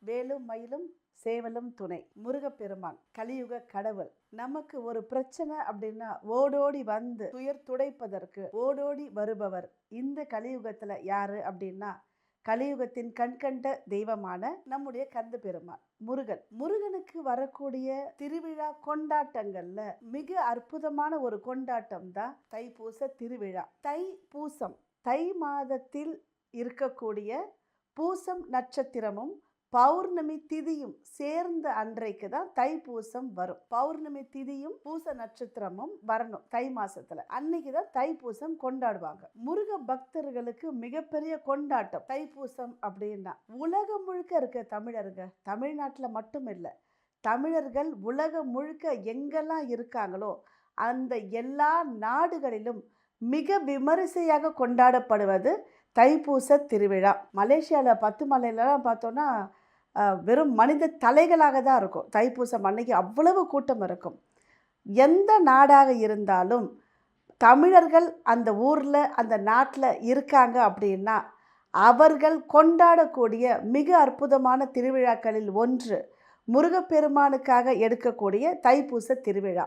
வேலும் மயிலும் சேவலும் துணை. முருகப்பெருமான் கலியுக கடவுள். நமக்கு ஒரு பிரச்சனை அப்படின்னா ஓடோடி வந்து துயர் துடைப்பதற்கு ஓடோடி வருபவர் இந்த கலியுகத்துல யாரு அப்படின்னா கலியுகத்தின் கண்கண்ட தெய்வமான நம்முடைய கந்த பெருமான் முருகன். முருகனுக்கு வரக்கூடிய திருவிழா கொண்டாட்டங்கள்ல மிக அற்புதமான ஒரு கொண்டாட்டம் தான் தைப்பூச திருவிழா. தைப்பூசம் தை மாதத்தில் இருக்கக்கூடிய பூசம் நட்சத்திரமும் பௌர்ணமி திதியும் சேர்ந்த அன்றைக்கு தான் தைப்பூசம் வரும். பௌர்ணமி திதியும் பூச நட்சத்திரமும் வரணும் தை மாசத்துல. அன்னைக்கு தான் தைப்பூசம் கொண்டாடுவாங்க. முருக பக்தர்களுக்கு மிகப்பெரிய கொண்டாட்டம் தைப்பூசம் அப்படின்னா. உலகம் முழுக்க இருக்க தமிழருங்க, தமிழ்நாட்டில் மட்டும் இல்லை, தமிழர்கள் உலகம் முழுக்க எங்கெல்லாம் இருக்காங்களோ அந்த எல்லா நாடுகளிலும் மிக விமரிசையாக கொண்டாடப்படுவது தைப்பூச திருவிழா. மலேசியாவில் 10 மலையிலலாம் பார்த்தோன்னா வெறும் மனித தலைகளாக தான் இருக்கும். தைப்பூசம் அன்னைக்கு அவ்வளவு கூட்டம் இருக்கும். எந்த நாடாக இருந்தாலும் தமிழர்கள் அந்த ஊரில் அந்த நாட்டில் இருக்காங்க அப்படின்னா அவர்கள் கொண்டாடக்கூடிய மிக அற்புதமான திருவிழாக்களில் ஒன்று முருகப்பெருமானுக்காக எடுக்கக்கூடிய தைப்பூச திருவிழா.